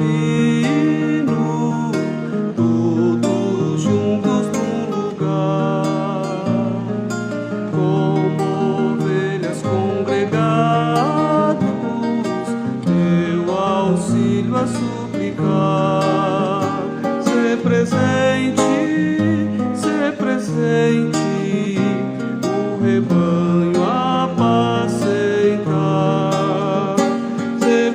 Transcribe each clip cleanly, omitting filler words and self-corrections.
destino, todos juntos num lugar, como ovelhas congregados, teu auxílio a suplicar. Ser presente, o rebanho apacentar. Ser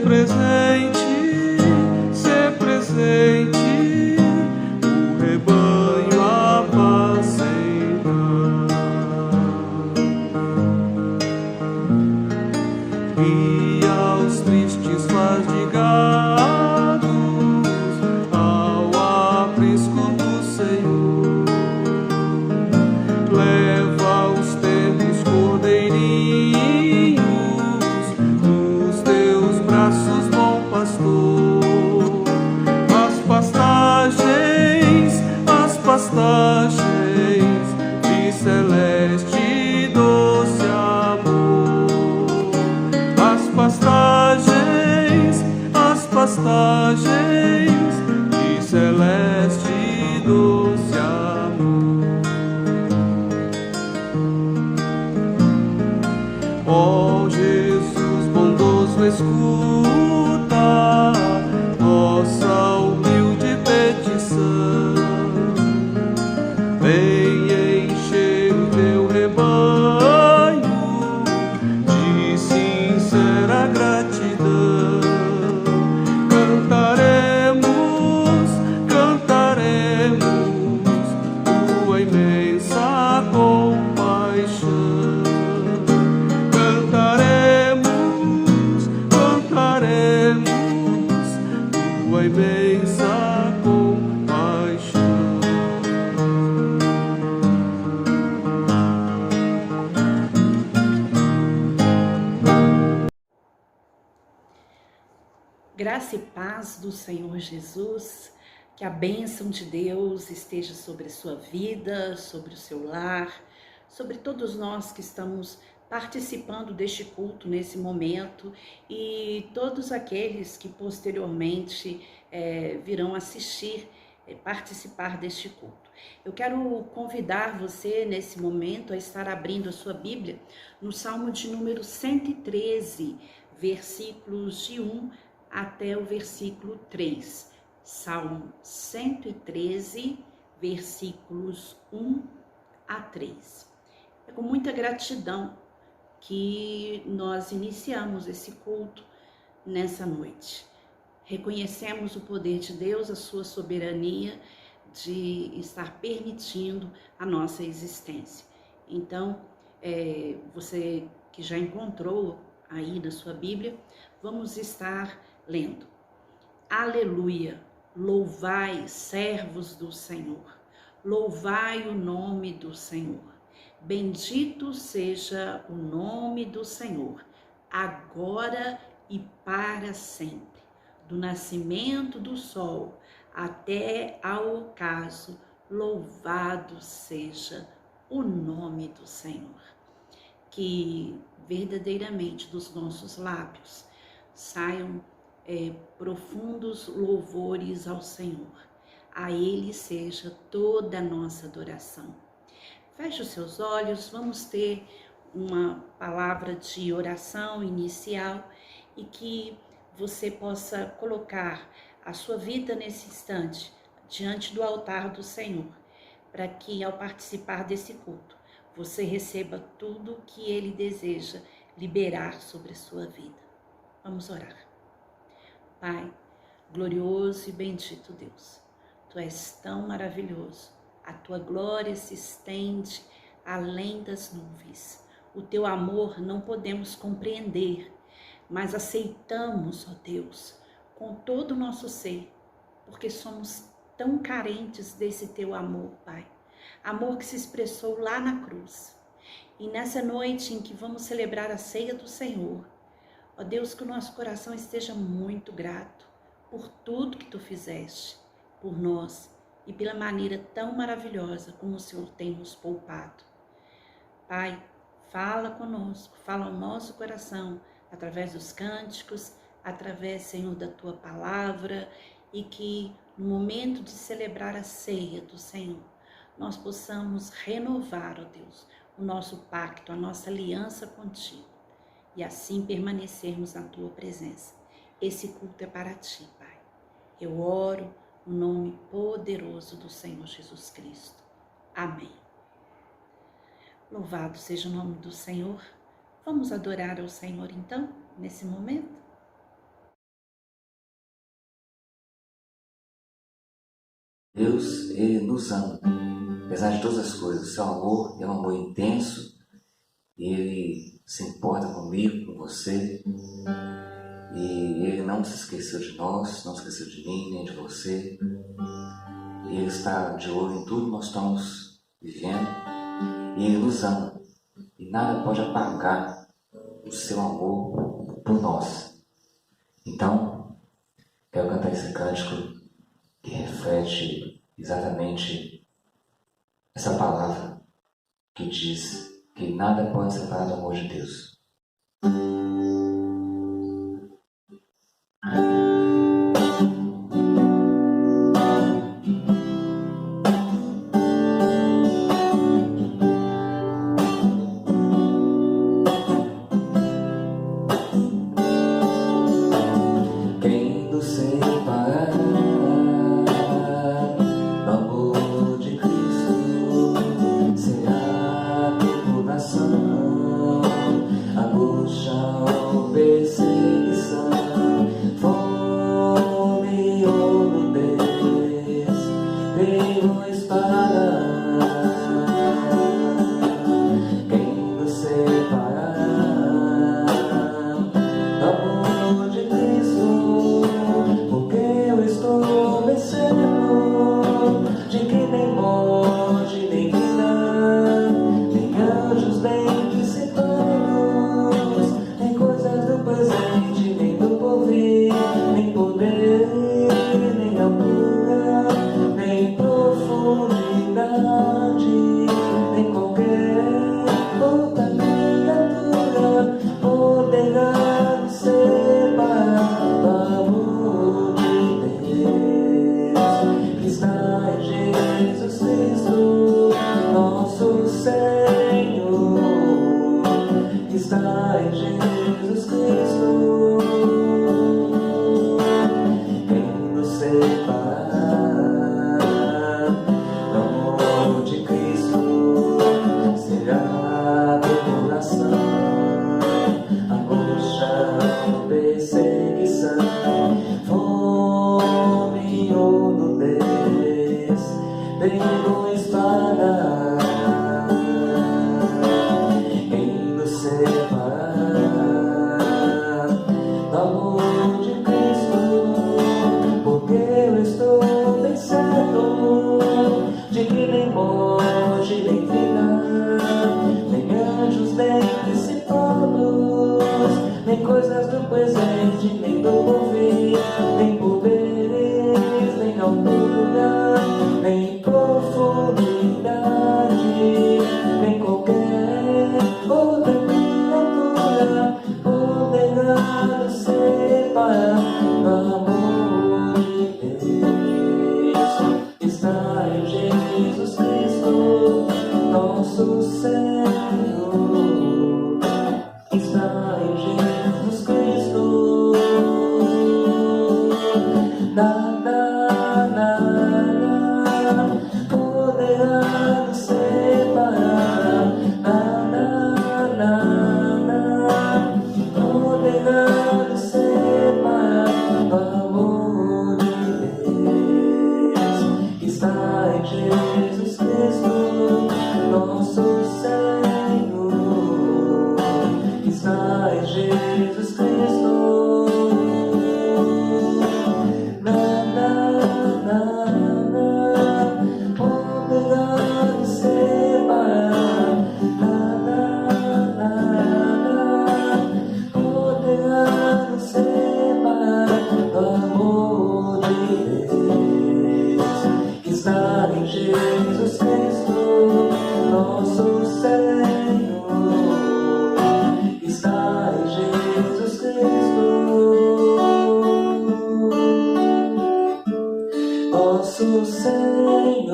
presente, o rebanho apacentar. Guia os tristes fadigados ao aprisco do Senhor. Leva os tenros cordeirinhos nos teus braços, bom pastor. As pastagens de celeste e doce amor. As pastagens de celeste e doce amor. Ó Jesus bondoso, escuta nossa humilde petição. Vem encher o teu rebanho de sincera gratidão. Cantaremos tua imensa compaixão. Cantaremos tua imensa compaixão. Graça e paz do Senhor Jesus, que a bênção de Deus esteja sobre a sua vida, sobre o seu lar, sobre todos nós que estamos participando deste culto nesse momento e todos aqueles que posteriormente virão assistir, participar deste culto. Eu quero convidar você nesse momento a estar abrindo a sua Bíblia no Salmo de número 113, versículos de 1 até o versículo 3. Salmo 113, versículos 1 a 3. É com muita gratidão que nós iniciamos esse culto nessa noite. Reconhecemos o poder de Deus, a sua soberania de estar permitindo a nossa existência. Então, você que já encontrou aí na sua Bíblia, vamos estar lendo. Aleluia! Louvai, servos do Senhor, louvai o nome do Senhor. Bendito seja o nome do Senhor, agora e para sempre. Do nascimento do sol até ao ocaso, louvado seja o nome do Senhor. Que verdadeiramente dos nossos lábios saiam profundos louvores ao Senhor. A Ele seja toda a nossa adoração. Feche os seus olhos, vamos ter uma palavra de oração inicial e que você possa colocar a sua vida nesse instante diante do altar do Senhor, para que ao participar desse culto, você receba tudo o que Ele deseja liberar sobre a sua vida. Vamos orar. Pai, glorioso e bendito Deus, Tu és tão maravilhoso, a Tua glória se estende além das nuvens. O Teu amor não podemos compreender, mas aceitamos, ó Deus, com todo o nosso ser, porque somos tão carentes desse Teu amor, Pai. Amor que se expressou lá na cruz. E nessa noite em que vamos celebrar a ceia do Senhor, ó Deus, que o nosso coração esteja muito grato por tudo que Tu fizeste por nós e pela maneira tão maravilhosa como o Senhor tem nos poupado. Pai, fala conosco, fala ao nosso coração, através dos cânticos, através, Senhor, da Tua palavra, e que no momento de celebrar a ceia do Senhor, nós possamos renovar, ó Deus, o nosso pacto, a nossa aliança contigo, e assim permanecermos na Tua presença. Esse culto é para Ti, Pai. Eu oro no nome poderoso do Senhor Jesus Cristo. Amém. Louvado seja o nome do Senhor. Vamos adorar ao Senhor então, nesse momento? Deus, Ele nos ama, apesar de todas as coisas. O seu amor é um amor intenso e Ele se importa comigo, com você. E Ele não se esqueceu de nós, não se esqueceu de mim, nem de você. E Ele está de olho em tudo que nós estamos vivendo. E Ele nos ama. E nada pode apagar o seu amor por nós. Então, quero cantar esse cântico que reflete exatamente essa palavra que diz que nada pode separar do amor de Deus. Quem nos separará do amor de Cristo? Será tribulação, angústia ou perseguição, fome ou nudez, perigo, espada? Quem nos separará do amor de Cristo? Porque eu estou bem certo de que nem morte, nem vida, nem anjos, nem principados, nem coisas do presente, nem do porvir, nem poder, nem altura, nem profundidade, nem qualquer outra criatura poderá nos separar do amor de Deus que está em Jesus Cristo, nosso Senhor, que está em Jesus Cristo. Quem nos separar do amor de Cristo? Será tribulação, angústia, perseguição, fome ou nudez, perigo, espada? Quem nos separar do amor de Cristo? Porque eu estou bem certo de que nem morte, nem vida, nem anjos, nem principados, nem coisas do presente, nem do porvir, nem poderes, nem altura, nem profundidade, nem qualquer outra criatura poderá nos separar do amor de Deus que está em Jesus Cristo, nosso Senhor, que está em Jesus Cristo. Nada, nada poderá nos separar. Nada, nada poderá nos separar do amor de Deus que está em Jesus Cristo, nosso Senhor, que está em Jesus Cristo. Nada nosso Senhor.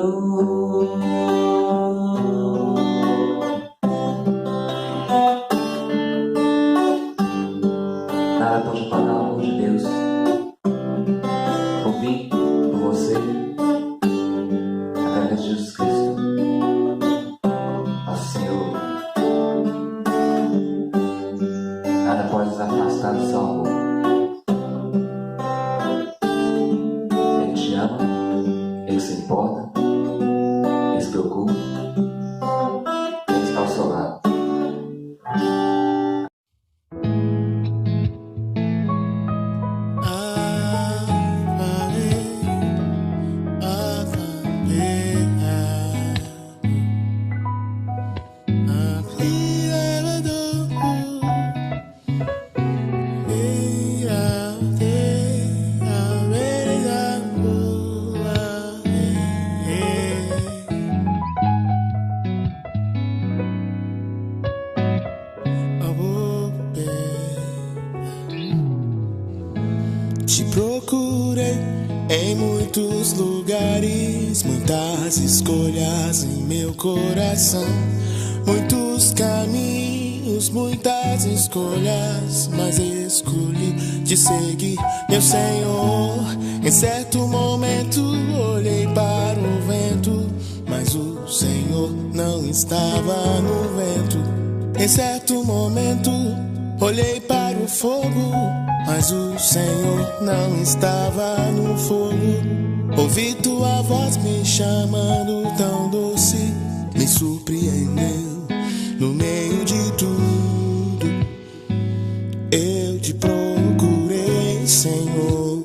Nada pode pagar o amor de Deus por mim, por você, através de Jesus Cristo, nosso Senhor. Nada pode nos afastar do seu amor. Ele te ama, Ele se importa, Ele se preocupa, Ele está ao seu lado. Te procurei em muitos lugares, muitas escolhas em meu coração, muitos caminhos, muitas escolhas, mas escolhi te seguir, meu Senhor. Em certo momento olhei para o vento, mas o Senhor não estava no vento. Em certo momento olhei para o fogo, mas o Senhor não estava no fogo. Ouvi tua voz me chamando tão doce, me surpreendeu no meio de tudo. Eu te procurei, Senhor.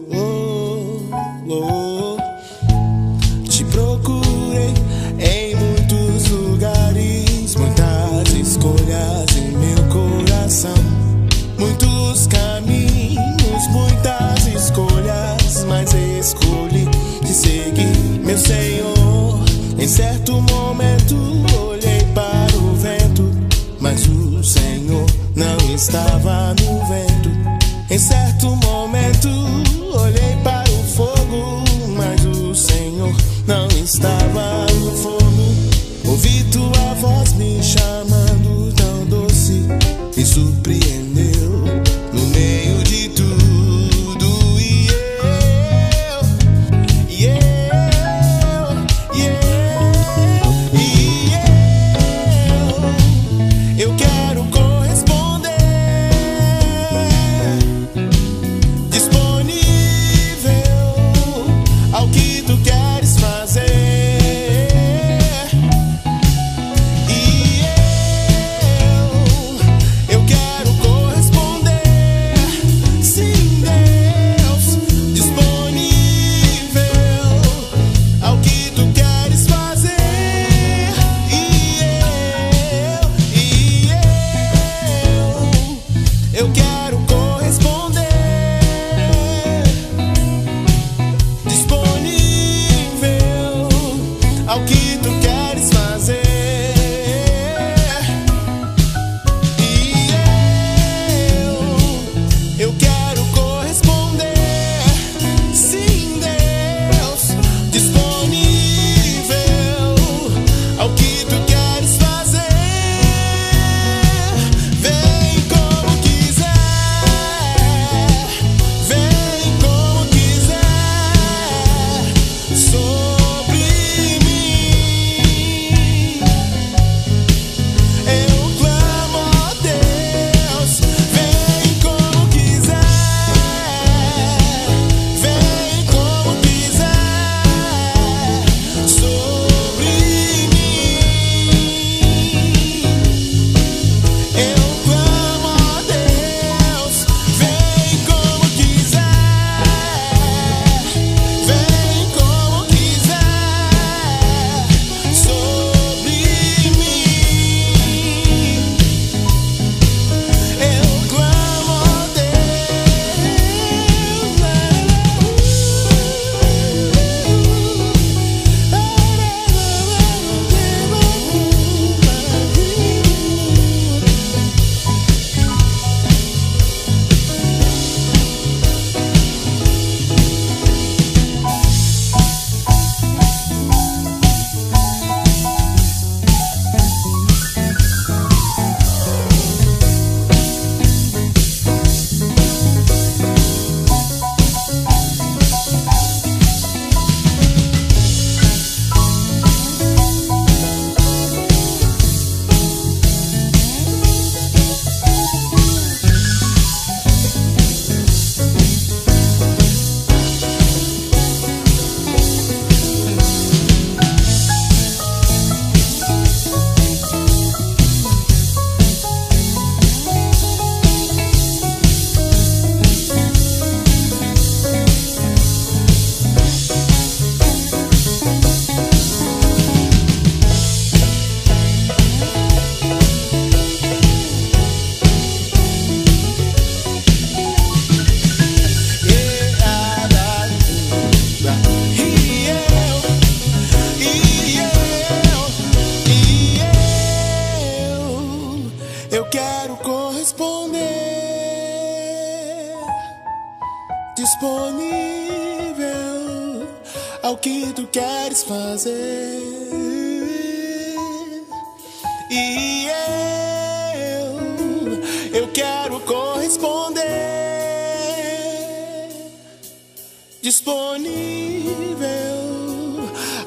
Te procurei em muitos lugares, muitas escolhas em meu coração, muitos caminhos, muitas escolhas, mas escolhi te seguir, meu Senhor. Em certo momento olhei para o vento, mas o Senhor não estava no vento. Em certo momento olhei para o fogo, mas o Senhor não estava no fogo. Ouvi tua voz me chamando tão doce, me surpreendeu no meio de tudo. Eu quero corresponder, disponível ao que tu queres fazer. ao que tu queres fazer. E eu quero corresponder, disponível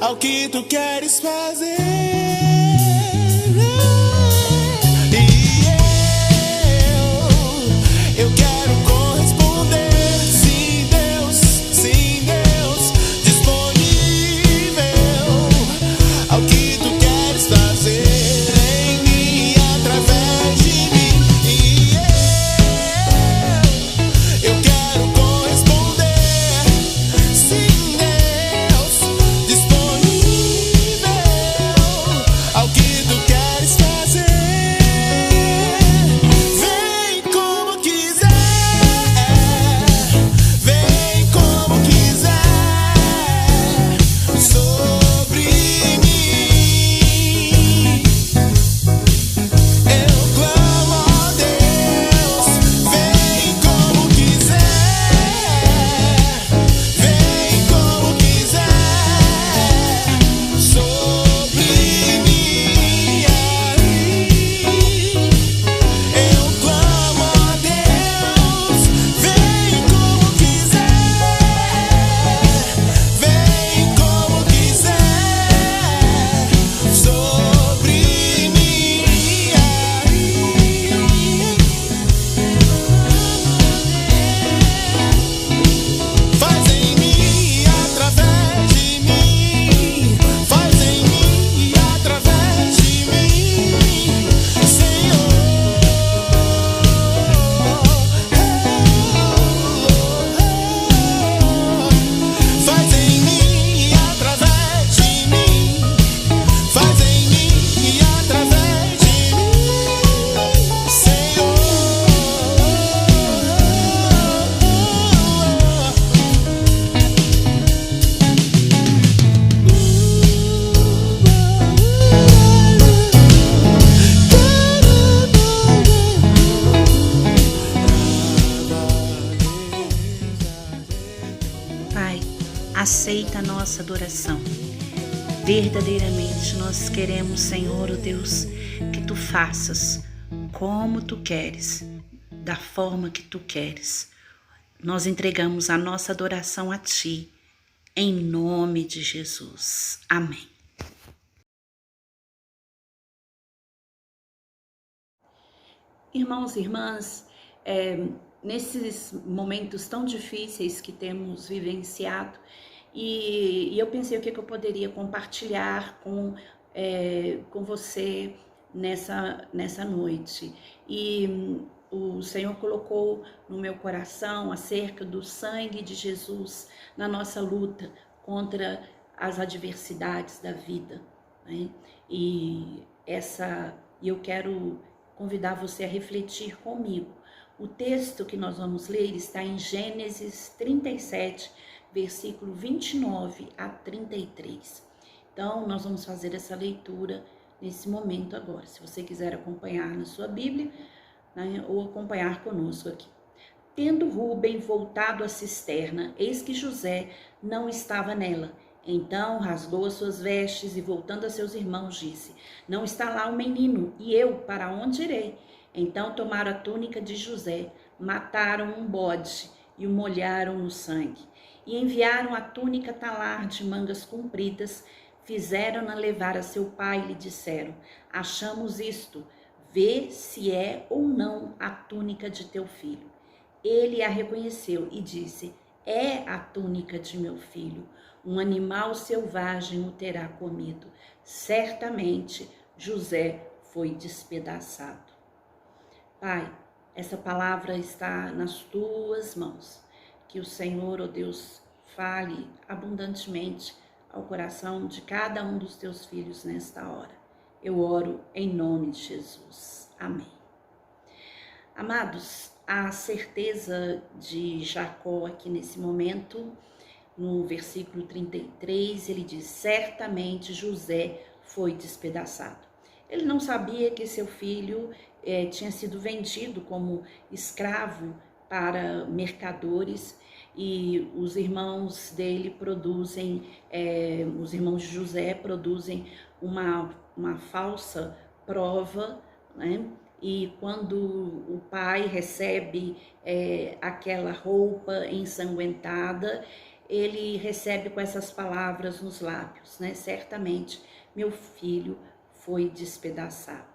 ao que tu queres fazer. E eu quero corresponder, sim Deus, disponível ao que tu queres fazer em mim e através de mim. E eu quero corresponder, sim Deus, disponível ao que tu queres fazer. Vem como quiser, vem como quiser sobre mim. Eu clamo a Deus, vem como quiser, vem como quiser sobre mim. Eu clamo a Deus, vem como quiser, vem como quiser sobre mim. Faz em mim, através de mim, faz em mim, através de mim, Senhor. Faz em mim, através de mim, faz em mim, através de mim, Senhor. Pai, aceita a nossa adoração. Verdadeiramente nós queremos, Senhor, ó Deus, que Tu faças como Tu queres, da forma que Tu queres. Nós entregamos a nossa adoração a Ti, em nome de Jesus. Amém. Irmãos e irmãs, nesses momentos tão difíceis que temos vivenciado, e eu pensei o que eu poderia compartilhar com você nessa noite. E o Senhor colocou no meu coração acerca do sangue de Jesus na nossa luta contra as adversidades da vida, né? E eu quero convidar você a refletir comigo. O texto que nós vamos ler está em Gênesis 37, versículo 29 a 33. Então, nós vamos fazer essa leitura nesse momento agora. Se você quiser acompanhar na sua Bíblia, né, ou acompanhar conosco aqui. Tendo Rúben voltado à cisterna, eis que José não estava nela. Então rasgou as suas vestes e, voltando a seus irmãos, disse: não está lá o menino, e eu para onde irei? Então tomaram a túnica de José, mataram um bode e o molharam no sangue. E enviaram a túnica talar de mangas compridas, fizeram-na levar a seu pai e lhe disseram: achamos isto, vê se é ou não a túnica de teu filho. Ele a reconheceu e disse: é a túnica de meu filho. Um animal selvagem o terá comido. Certamente José foi despedaçado. Pai, essa palavra está nas tuas mãos. Que o Senhor, ó Deus, fale abundantemente ao coração de cada um dos teus filhos nesta hora. Eu oro em nome de Jesus. Amém. Amados, a certeza de Jacó aqui nesse momento, no versículo 33, ele diz: certamente José foi despedaçado. Ele não sabia que seu filho tinha sido vendido como escravo para mercadores, e os irmãos dele produzem, os irmãos de José produzem uma falsa prova, né? E quando o pai recebe aquela roupa ensanguentada, ele recebe com essas palavras nos lábios, né? Certamente meu filho foi despedaçado.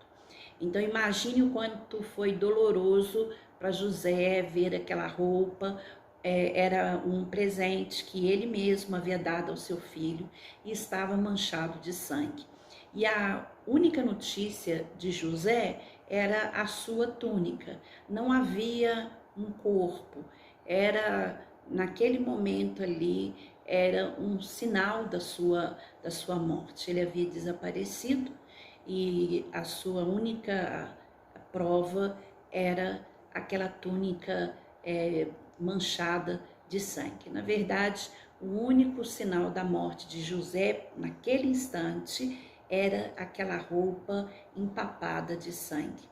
Então imagine o quanto foi doloroso para José ver aquela roupa. Era um presente que ele mesmo havia dado ao seu filho e estava manchado de sangue. E a única notícia de José era a sua túnica. Não havia um corpo. Era, naquele momento ali, era um sinal da sua morte. Ele havia desaparecido e a sua única prova era aquela túnica manchada de sangue. Na verdade, o único sinal da morte de José naquele instante era aquela roupa empapada de sangue.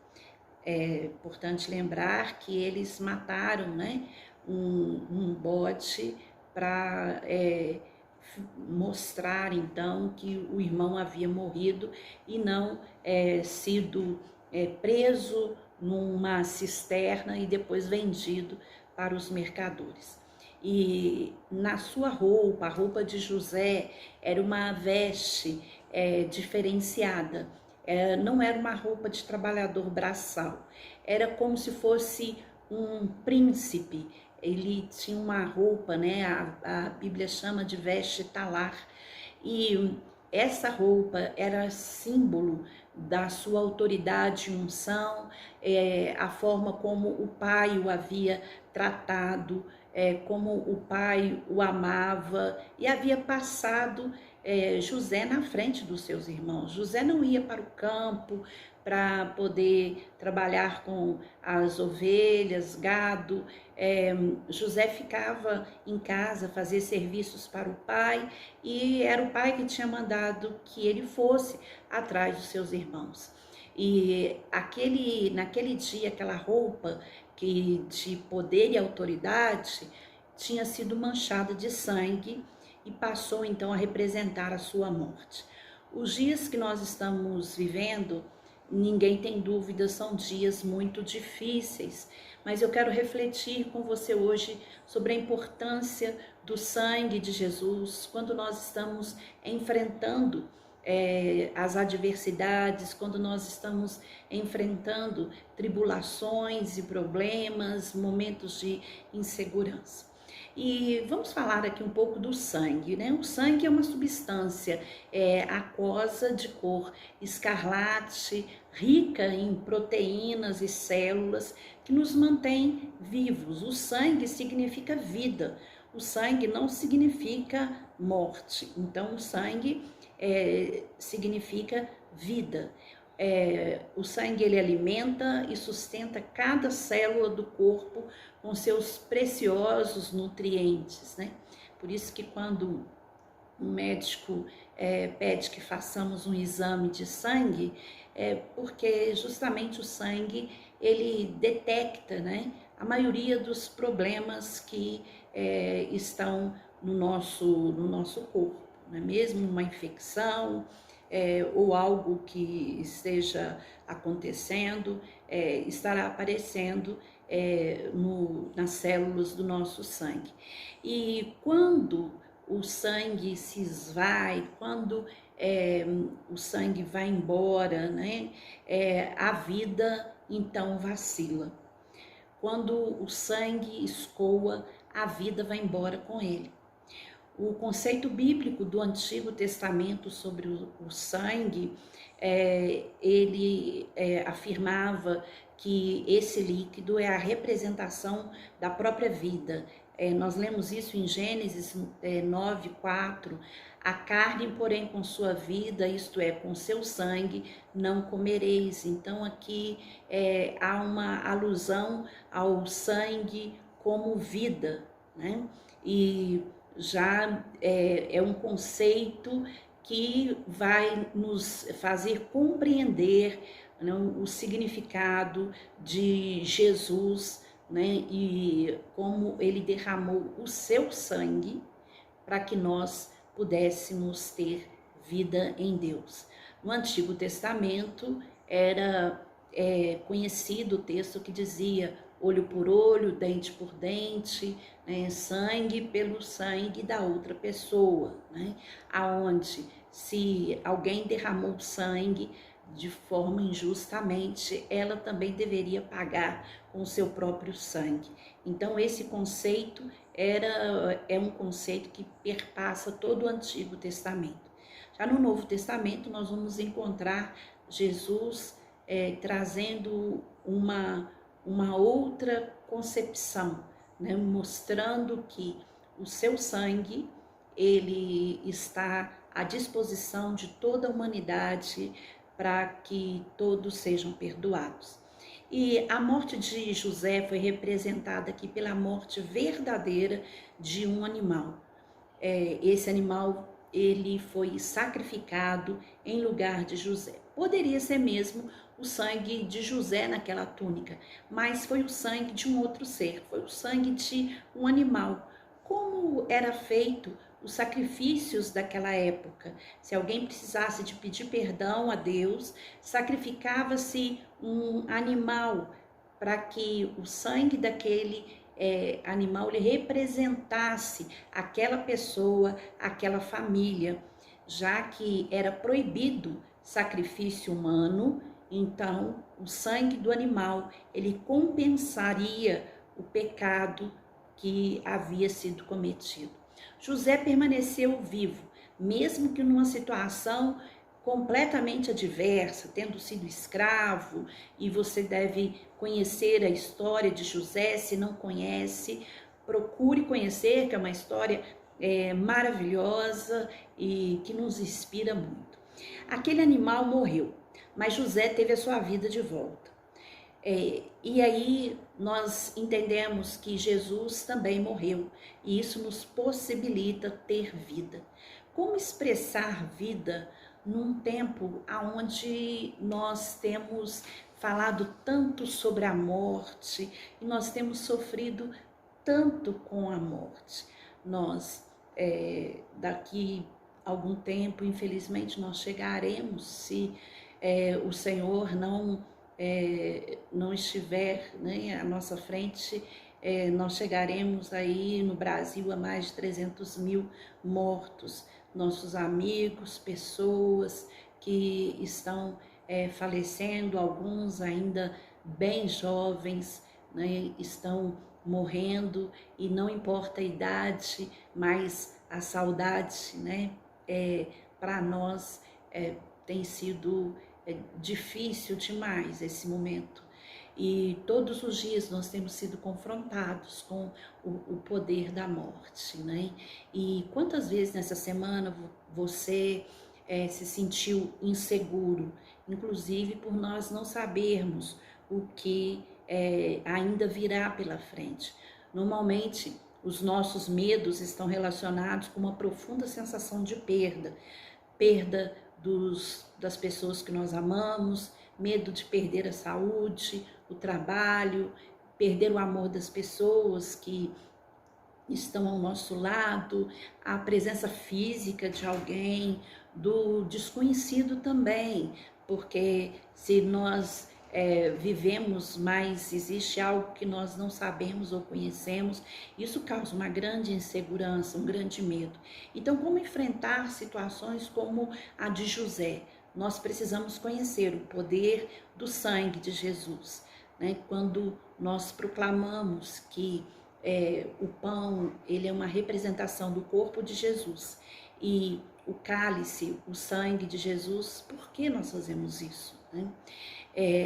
É importante lembrar que eles mataram, né, um bode para mostrar então que o irmão havia morrido e não sido preso numa cisterna e depois vendido para os mercadores. E na sua roupa, a roupa de José era uma veste diferenciada, não era uma roupa de trabalhador braçal, era como se fosse um príncipe. Ele tinha uma roupa, né? A Bíblia chama de veste talar, e essa roupa era símbolo da sua autoridade e unção, a forma como o pai o havia tratado, como o pai o amava e havia passado José na frente dos seus irmãos. José não ia para o campo para poder trabalhar com as ovelhas, gado. José ficava em casa, fazer serviços para o pai, e era o pai que tinha mandado que ele fosse atrás dos seus irmãos. E naquele dia, aquela roupa de poder e autoridade tinha sido manchada de sangue e passou então a representar a sua morte. Os dias que nós estamos vivendo, ninguém tem dúvida, são dias muito difíceis, mas eu quero refletir com você hoje sobre a importância do sangue de Jesus quando nós estamos enfrentando as adversidades, quando nós estamos enfrentando tribulações e problemas, momentos de insegurança. E vamos falar aqui um pouco do sangue, né? O sangue é uma substância aquosa de cor escarlate, rica em proteínas e células que nos mantém vivos. O sangue significa vida, o sangue não significa morte. Então, o sangue significa vida. O sangue ele alimenta e sustenta cada célula do corpo com seus preciosos nutrientes, né? Por isso que quando um médico pede que façamos um exame de sangue, porque justamente o sangue ele detecta, né, a maioria dos problemas que estão no nosso corpo, não é mesmo? Uma infecção, ou algo que esteja acontecendo, estará aparecendo nas células do nosso sangue. E quando o sangue se esvai, quando o sangue vai embora, né, a vida então vacila. Quando o sangue escoa, a vida vai embora com ele. O conceito bíblico do Antigo Testamento sobre o sangue, ele afirmava que esse líquido é a representação da própria vida. Nós lemos isso em Gênesis 9:4. A carne, porém, com sua vida, isto é, com seu sangue, não comereis. Então aqui há uma alusão ao sangue como vida, né? E já é um conceito que vai nos fazer compreender, né, o significado de Jesus né? E como ele derramou o seu sangue para que nós pudéssemos ter vida em Deus. No Antigo Testamento era conhecido o texto que dizia olho por olho, dente por dente, né? Sangue pelo sangue da outra pessoa, né? Aonde se alguém derramou sangue de forma injustamente, ela também deveria pagar com o seu próprio sangue. Então esse conceito é um conceito que perpassa todo o Antigo Testamento. Já no Novo Testamento nós vamos encontrar Jesus trazendo uma outra concepção, né? Mostrando que o seu sangue ele está à disposição de toda a humanidade para que todos sejam perdoados. E a morte de José foi representada aqui pela morte verdadeira de um animal. Esse animal ele foi sacrificado em lugar de José. Poderia ser mesmo o sangue de José naquela túnica, mas foi o sangue de um outro ser, foi o sangue de um animal. Como era feito os sacrifícios daquela época? Se alguém precisasse de pedir perdão a Deus, sacrificava-se um animal para que o sangue daquele animal ele representasse aquela pessoa, aquela família, já que era proibido sacrifício humano. Então o sangue do animal ele compensaria o pecado que havia sido cometido. José permaneceu vivo, mesmo que numa situação completamente adversa, tendo sido escravo, e você deve conhecer a história de José. Se não conhece, procure conhecer, que é uma história maravilhosa e que nos inspira muito. Aquele animal morreu, mas José teve a sua vida de volta. E aí nós entendemos que Jesus também morreu, e isso nos possibilita ter vida. Como expressar vida num tempo onde nós temos falado tanto sobre a morte e nós temos sofrido tanto com a morte? Nós, daqui a algum tempo, infelizmente, nós chegaremos, se o Senhor não estiver, né, à nossa frente, nós chegaremos aí no Brasil a mais de 300 mil mortos. Nossos amigos, pessoas que estão falecendo, alguns ainda bem jovens, né, estão morrendo, e não importa a idade, mas a saudade, né, para nós tem sido difícil demais esse momento. E todos os dias nós temos sido confrontados com o poder da morte, né? E quantas vezes nessa semana você se sentiu inseguro, inclusive por nós não sabermos o que ainda virá pela frente. Normalmente, os nossos medos estão relacionados com uma profunda sensação de perda das pessoas que nós amamos, medo de perder a saúde, o trabalho, perder o amor das pessoas que estão ao nosso lado, a presença física de alguém, do desconhecido também, porque se nós vivemos, mas existe algo que nós não sabemos ou conhecemos, isso causa uma grande insegurança, um grande medo. Então, como enfrentar situações como a de José? Nós precisamos conhecer o poder do sangue de Jesus, né? Quando nós proclamamos que o pão ele é uma representação do corpo de Jesus e o cálice, o sangue de Jesus, por que nós fazemos isso, né?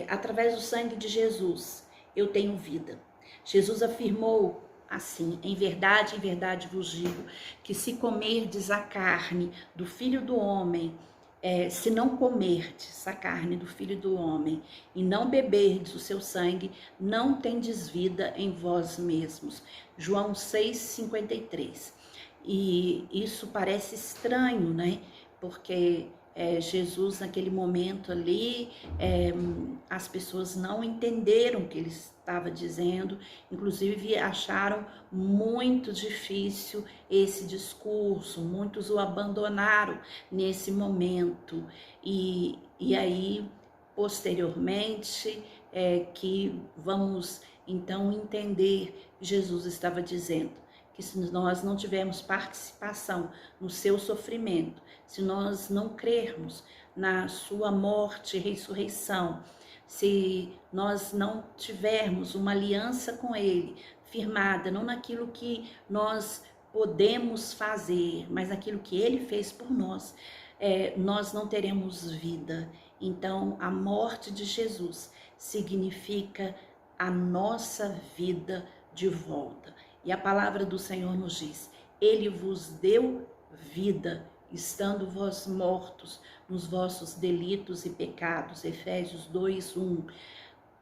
Através do sangue de Jesus, eu tenho vida. Jesus afirmou assim: em verdade vos digo, que se comerdes a carne do Filho do Homem, se não comerdes a carne do Filho do Homem e não beberdes o seu sangue, não tendes vida em vós mesmos. João 6,53. E isso parece estranho, né? Porque Jesus, naquele momento ali, as pessoas não entenderam o que ele estava dizendo, inclusive acharam muito difícil esse discurso, muitos o abandonaram nesse momento, e aí, posteriormente, que vamos então entender, Jesus estava dizendo que se nós não tivermos participação no seu sofrimento, se nós não crermos na sua morte e ressurreição, se nós não tivermos uma aliança com ele, firmada, não naquilo que nós podemos fazer, mas naquilo que ele fez por nós, nós não teremos vida. Então, a morte de Jesus significa a nossa vida de volta. E a palavra do Senhor nos diz: ele vos deu vida, estando vós mortos nos vossos delitos e pecados. Efésios 2:1.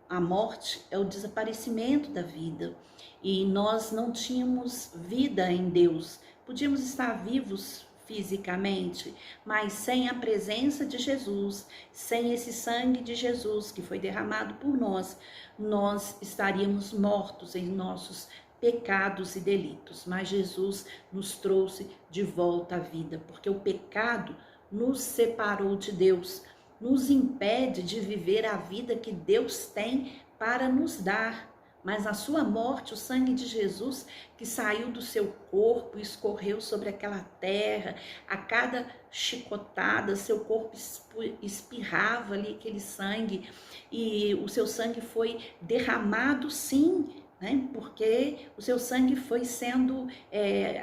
A morte é o desaparecimento da vida. E nós não tínhamos vida em Deus. Podíamos estar vivos fisicamente, mas sem a presença de Jesus, sem esse sangue de Jesus que foi derramado por nós, nós estaríamos mortos em nossos pecados e delitos. Mas Jesus nos trouxe de volta à vida, porque o pecado nos separou de Deus, nos impede de viver a vida que Deus tem para nos dar. Mas a sua morte, o sangue de Jesus que saiu do seu corpo, escorreu sobre aquela terra, a cada chicotada, seu corpo espirrava ali aquele sangue, e o seu sangue foi derramado, sim, né? Porque o seu sangue foi sendo,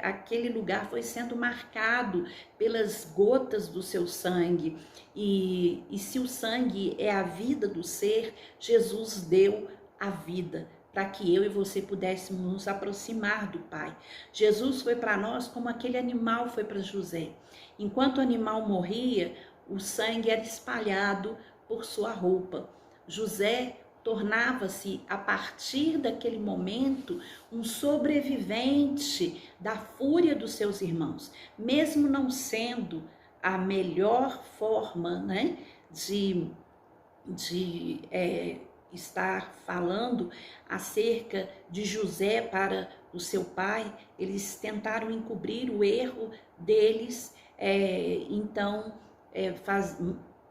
aquele lugar foi sendo marcado pelas gotas do seu sangue, e se o sangue é a vida do ser, Jesus deu a vida, para que eu e você pudéssemos nos aproximar do Pai. Jesus foi para nós como aquele animal foi para José. Enquanto o animal morria, o sangue era espalhado por sua roupa. José tornava-se, a partir daquele momento, um sobrevivente da fúria dos seus irmãos, mesmo não sendo a melhor forma, né, de estar falando acerca de José para o seu pai. Eles tentaram encobrir o erro deles,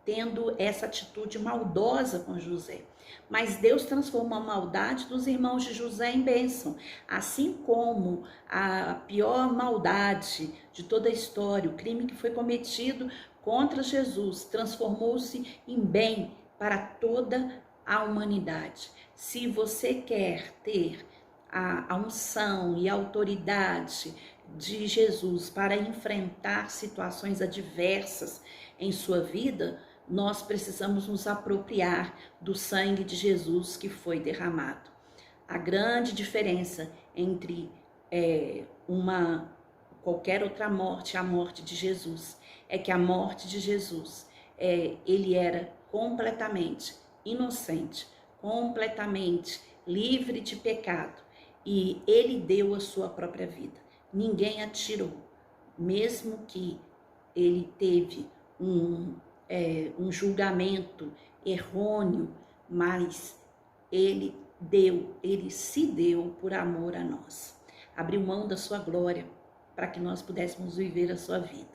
tendo essa atitude maldosa com José. Mas Deus transformou a maldade dos irmãos de José em bênção, assim como a pior maldade de toda a história, o crime que foi cometido contra Jesus, transformou-se em bem para toda a humanidade. Se você quer ter a unção e a autoridade de Jesus para enfrentar situações adversas em sua vida, nós precisamos nos apropriar do sangue de Jesus que foi derramado. A grande diferença entre qualquer outra morte e a morte de Jesus é que a morte de Jesus, ele era completamente inocente, completamente livre de pecado, e ele deu a sua própria vida. Ninguém a tirou, mesmo que ele teve um julgamento errôneo, mas ele se deu por amor a nós. Abriu mão da sua glória para que nós pudéssemos viver a sua vida.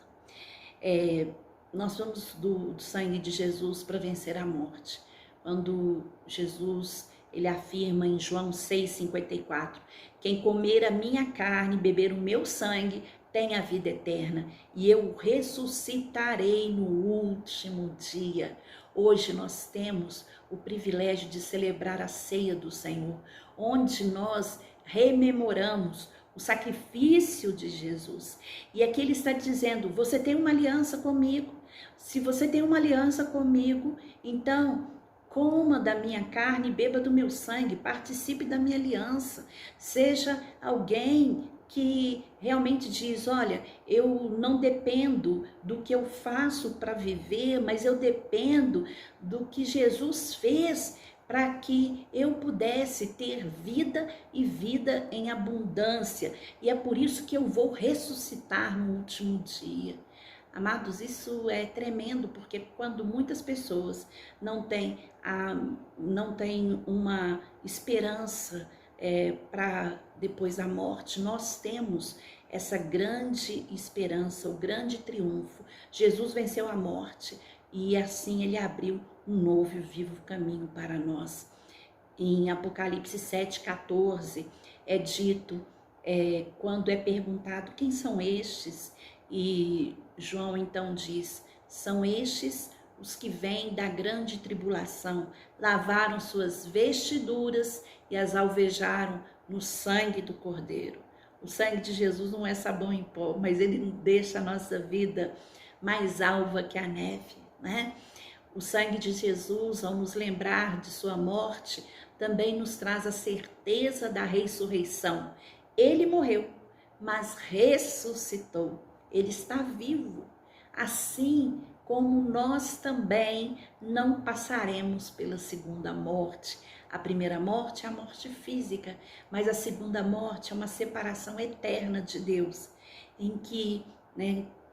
Nós vamos do sangue de Jesus para vencer a morte. Quando Jesus, ele afirma em João 6,54, quem comer a minha carne e beber o meu sangue tem a vida eterna, e eu o ressuscitarei no último dia. Hoje nós temos o privilégio de celebrar a ceia do Senhor, onde nós rememoramos o sacrifício de Jesus. E aqui ele está dizendo: você tem uma aliança comigo. Se você tem uma aliança comigo, então coma da minha carne e beba do meu sangue, participe da minha aliança. Seja alguém que realmente diz: olha, eu não dependo do que eu faço para viver, mas eu dependo do que Jesus fez para que eu pudesse ter vida e vida em abundância. E é por isso que eu vou ressuscitar no último dia. Amados, isso é tremendo, porque quando muitas pessoas não têm uma esperança para depois da morte, nós temos essa grande esperança, o grande triunfo. Jesus venceu a morte e assim ele abriu um novo e vivo caminho para nós. Em Apocalipse 7,14 é dito, quando é perguntado quem são estes, e João então diz, são estes os que vêm da grande tribulação, lavaram suas vestiduras e as alvejaram no sangue do Cordeiro. O sangue de Jesus não é sabão em pó, mas ele deixa a nossa vida mais alva que a neve, né? O sangue de Jesus, ao nos lembrar de sua morte, também nos traz a certeza da ressurreição. Ele morreu, mas ressuscitou. Ele está vivo. Assim como nós também não passaremos pela segunda morte. A primeira morte é a morte física, mas a segunda morte é uma separação eterna de Deus, em que,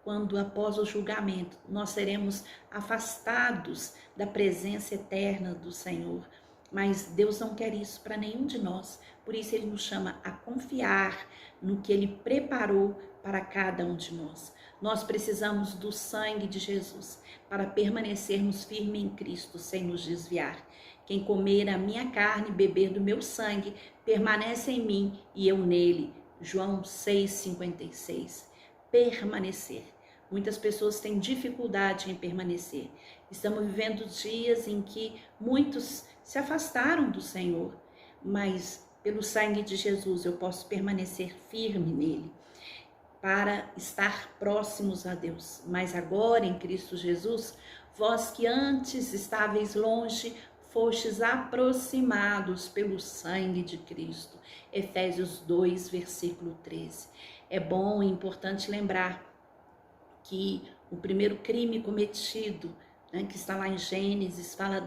quando após o julgamento nós seremos afastados da presença eterna do Senhor. Mas Deus não quer isso para nenhum de nós, por isso Ele nos chama a confiar no que Ele preparou para cada um de nós. Nós precisamos do sangue de Jesus para permanecermos firmes em Cristo sem nos desviar. Quem comer a minha carne e beber do meu sangue permanece em mim e eu nele. João 6,56. Permanecer. Muitas pessoas têm dificuldade em permanecer. Estamos vivendo dias em que muitos se afastaram do Senhor, mas pelo sangue de Jesus eu posso permanecer firme nele, para estar próximos a Deus. Mas agora em Cristo Jesus, vós que antes estáveis longe, fostes aproximados pelo sangue de Cristo. Efésios 2, versículo 13. É bom e importante lembrar que o primeiro crime cometido, que está lá em Gênesis, fala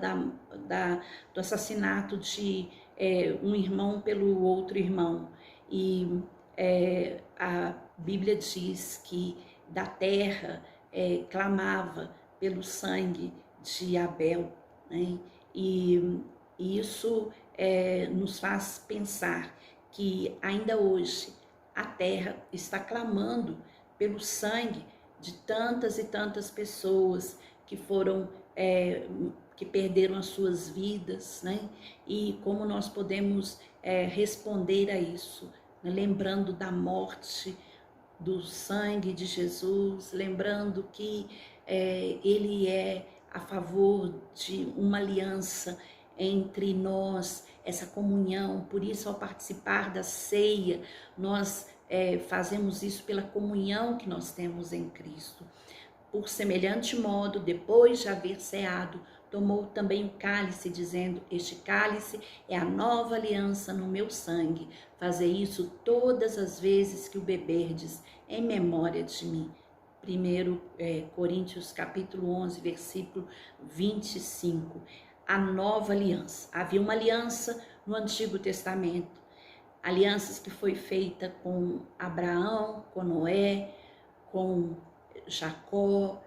do assassinato de um irmão pelo outro irmão. E a Bíblia diz que da terra clamava pelo sangue de Abel, né? E isso nos faz pensar que ainda hoje a terra está clamando pelo sangue de tantas e tantas pessoas que foram, que perderam as suas vidas, né? E como nós podemos responder a isso, né? Lembrando da morte, do sangue de Jesus, lembrando que Ele é a favor de uma aliança entre nós, essa comunhão. Por isso, ao participar da ceia, nós fazemos isso pela comunhão que nós temos em Cristo. Por semelhante modo, depois de haver ceado, tomou também o cálice, dizendo, este cálice é a nova aliança no meu sangue. Fazei isso todas as vezes que o beberdes, em memória de mim. 1 Coríntios capítulo 11, versículo 25. A nova aliança. Havia uma aliança no Antigo Testamento. Alianças que foi feita com Abraão, com Noé, com Jacó,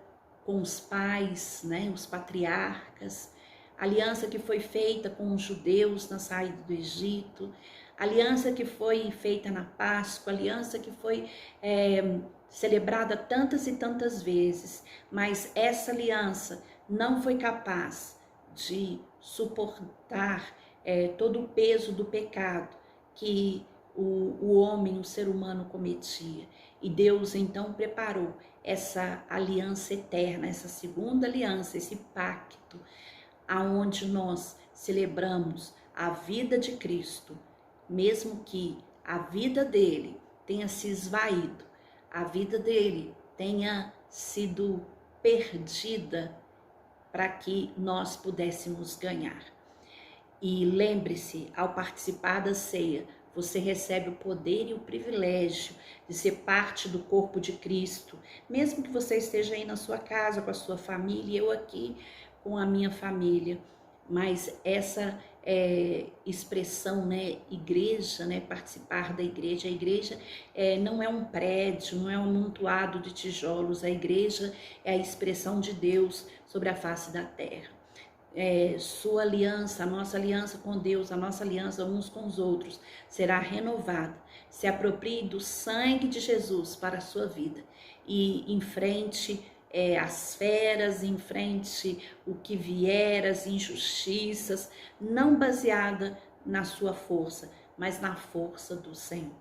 com os pais, né, os patriarcas, aliança que foi feita com os judeus na saída do Egito, aliança que foi feita na Páscoa, aliança que foi celebrada tantas e tantas vezes, mas essa aliança não foi capaz de suportar todo o peso do pecado que o homem, o ser humano cometia. E Deus então preparou essa aliança eterna, essa segunda aliança, esse pacto, aonde nós celebramos a vida de Cristo, mesmo que a vida dele tenha se esvaído, a vida dele tenha sido perdida para que nós pudéssemos ganhar. E lembre-se, ao participar da ceia, você recebe o poder e o privilégio de ser parte do corpo de Cristo, mesmo que você esteja aí na sua casa com a sua família, eu aqui com a minha família. Mas essa expressão, né, igreja, né, participar da igreja. A igreja não é um prédio, não é um amontoado de tijolos. A igreja é a expressão de Deus sobre a face da terra. Sua aliança, a nossa aliança com Deus, a nossa aliança uns com os outros será renovada. Se aproprie do sangue de Jesus para a sua vida e enfrente as feras, enfrente o que vier, as injustiças, não baseada na sua força, mas na força do Senhor.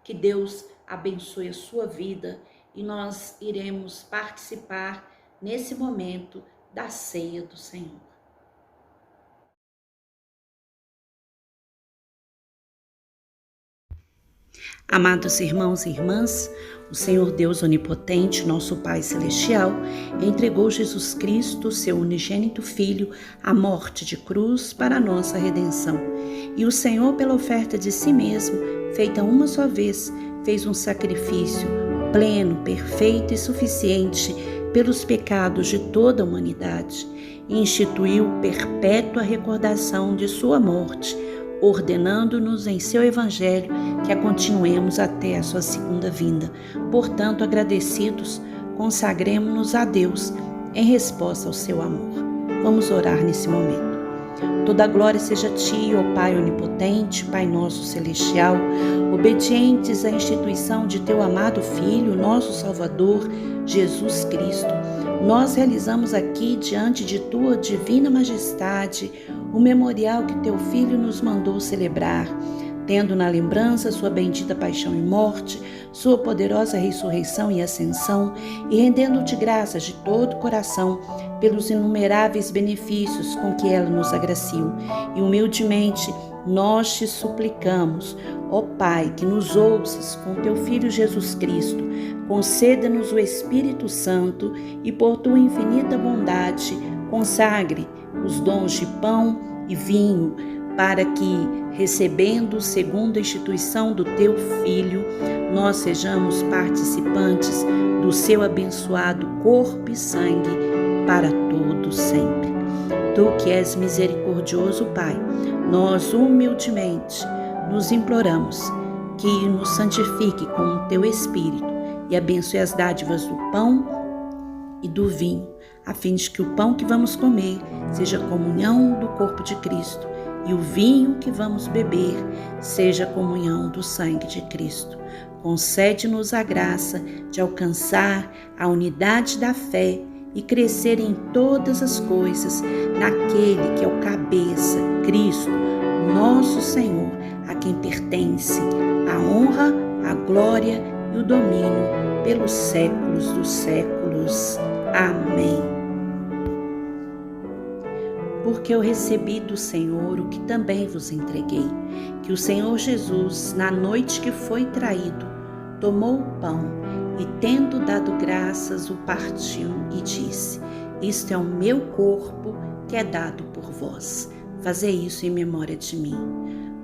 Que Deus abençoe a sua vida e nós iremos participar nesse momento da ceia do Senhor. Amados irmãos e irmãs, o Senhor Deus Onipotente, nosso Pai Celestial, entregou Jesus Cristo, seu unigênito Filho, à morte de cruz para a nossa redenção. E o Senhor, pela oferta de si mesmo, feita uma só vez, fez um sacrifício pleno, perfeito e suficiente pelos pecados de toda a humanidade e instituiu perpétua recordação de sua morte, ordenando-nos em seu Evangelho que a continuemos até a sua segunda vinda. Portanto, agradecidos, consagremos-nos a Deus em resposta ao seu amor. Vamos orar nesse momento. Toda a glória seja a Ti, ó Pai Onipotente, Pai nosso Celestial, obedientes à instituição de Teu amado Filho, nosso Salvador, Jesus Cristo. Nós realizamos aqui, diante de Tua divina majestade, o memorial que Teu Filho nos mandou celebrar, tendo na lembrança sua bendita paixão e morte, sua poderosa ressurreição e ascensão, e rendendo-te graças de todo o coração pelos inumeráveis benefícios com que ela nos agraciou. E humildemente nós te suplicamos, ó Pai, que nos ouças com Teu Filho Jesus Cristo, conceda-nos o Espírito Santo e por Tua infinita bondade consagre os dons de pão e vinho, para que, recebendo segundo a instituição do Teu Filho, nós sejamos participantes do Seu abençoado corpo e sangue para todo sempre. Tu que és misericordioso, Pai, nós humildemente nos imploramos que nos santifique com o Teu Espírito e abençoe as dádivas do pão e do vinho, a fim de que o pão que vamos comer seja a comunhão do corpo de Cristo e o vinho que vamos beber seja a comunhão do sangue de Cristo. Concede-nos a graça de alcançar a unidade da fé e crescer em todas as coisas naquele que é o cabeça, Cristo, nosso Senhor, a quem pertence a honra, a glória e o domínio pelos séculos dos séculos. Amém. Porque eu recebi do Senhor o que também vos entreguei, que o Senhor Jesus, na noite que foi traído, tomou o pão e, tendo dado graças, o partiu e disse: isto é o meu corpo que é dado por vós. Fazei isso em memória de mim.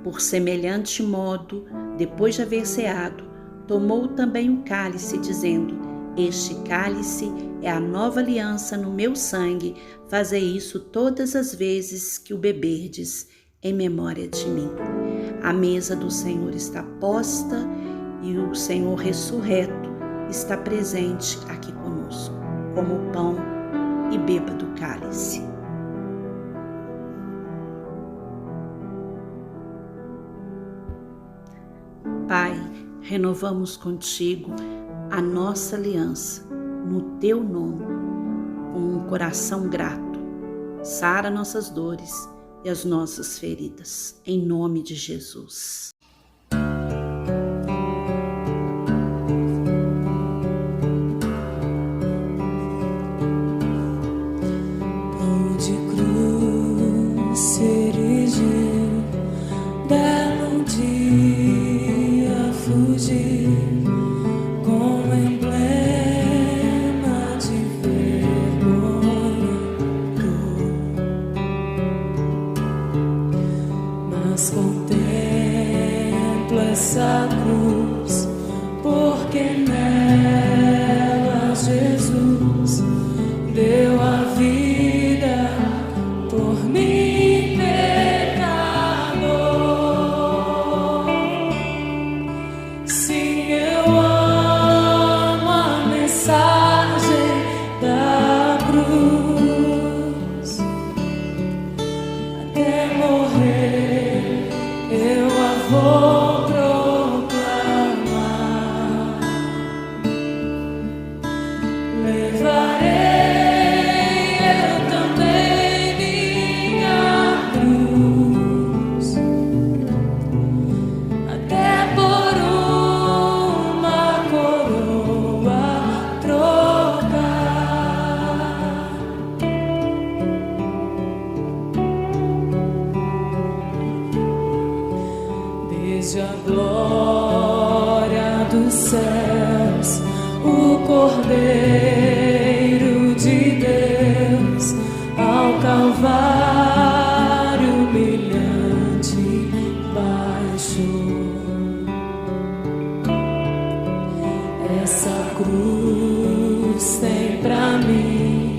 Por semelhante modo, depois de haver ceado, tomou também o cálice, dizendo: este cálice é a nova aliança no meu sangue. Fazei isso todas as vezes que o beberdes, em memória de mim. A mesa do Senhor está posta e o Senhor ressurreto está presente aqui conosco. Coma o pão e beba do cálice. Pai, renovamos contigo a nossa aliança no Teu nome, com um coração grato. Sara nossas dores e as nossas feridas, em nome de Jesus. Pão de cruz se erigiu, belo dia fugir, como emblema de vergonha, dor, mas com Desde a glória dos céus, o Cordeiro de Deus, ao Calvário humilhante baixou. Essa cruz tem pra mim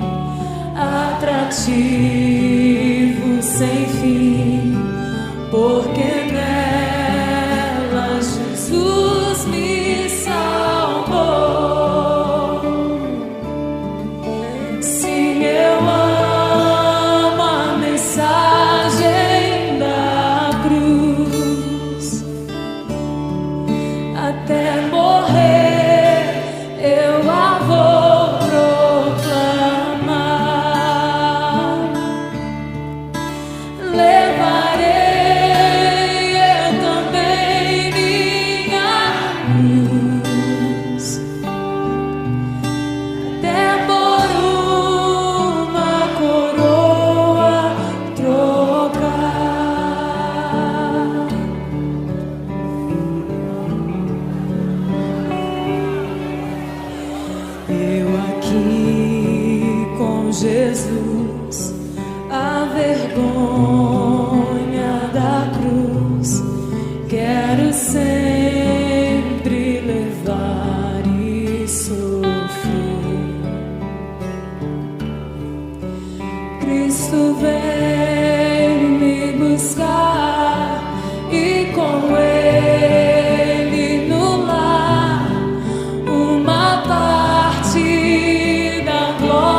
atrativo sem fim, porque Jesus me salvou. Sim, eu amo a mensagem da cruz. Até morrer eu a vou proclamar. Levarei Jesus, a vergonha da cruz, quero sempre levar e sofrer. Cristo vem me buscar e com Ele no lar uma parte da glória.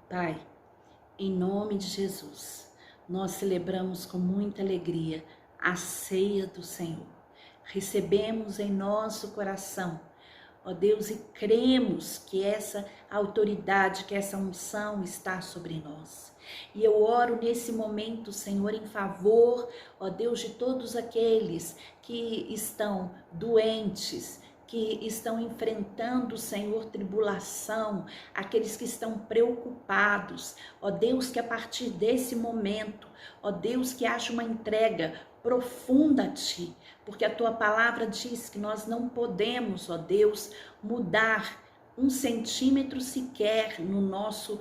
Pai, em nome de Jesus, nós celebramos com muita alegria a ceia do Senhor. Recebemos em nosso coração, ó Deus, e cremos que essa autoridade, que essa unção está sobre nós. E eu oro nesse momento, Senhor, em favor, ó Deus, de todos aqueles que estão doentes, que estão enfrentando, Senhor, tribulação, aqueles que estão preocupados, ó Deus, que a partir desse momento, ó Deus, que haja uma entrega profunda a Ti, porque a Tua palavra diz que nós não podemos, ó Deus, mudar 1 centímetro sequer no nosso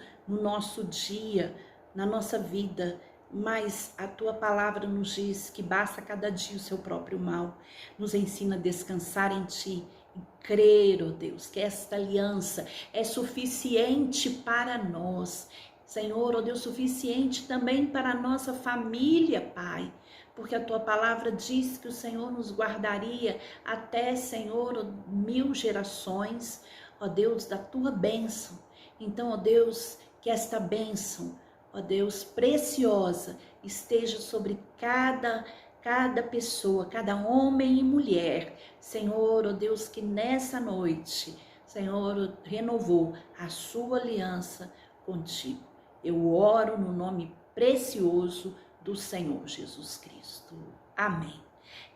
dia, na nossa vida, mas a Tua palavra nos diz que basta cada dia o seu próprio mal, nos ensina a descansar em Ti, e crer, ó Deus, que esta aliança é suficiente para nós, Senhor, ó Deus, suficiente também para a nossa família, Pai, porque a tua palavra diz que o Senhor nos guardaria até, Senhor, 1000 gerações, ó Deus, da tua bênção. Então, ó Deus, que esta bênção, ó Deus, preciosa, esteja sobre cada pessoa, cada homem e mulher. Senhor, ó Deus, que nessa noite, Senhor, renovou a sua aliança contigo. Eu oro no nome precioso do Senhor Jesus Cristo. Amém.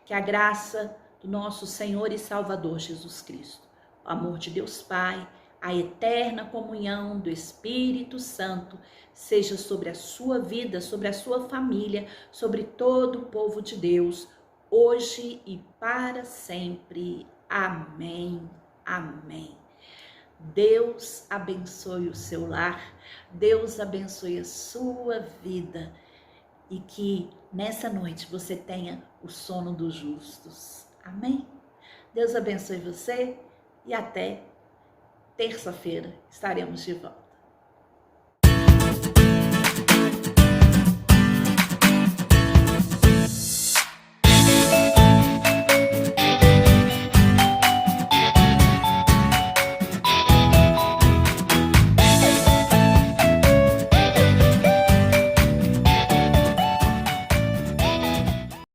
Que a graça do nosso Senhor e Salvador Jesus Cristo, o amor de Deus Pai, a eterna comunhão do Espírito Santo seja sobre a sua vida, sobre a sua família, sobre todo o povo de Deus, hoje e para sempre. Amém. Amém. Deus abençoe o seu lar, Deus abençoe a sua vida e que nessa noite você tenha o sono dos justos. Amém? Deus abençoe você e até terça-feira estaremos de volta.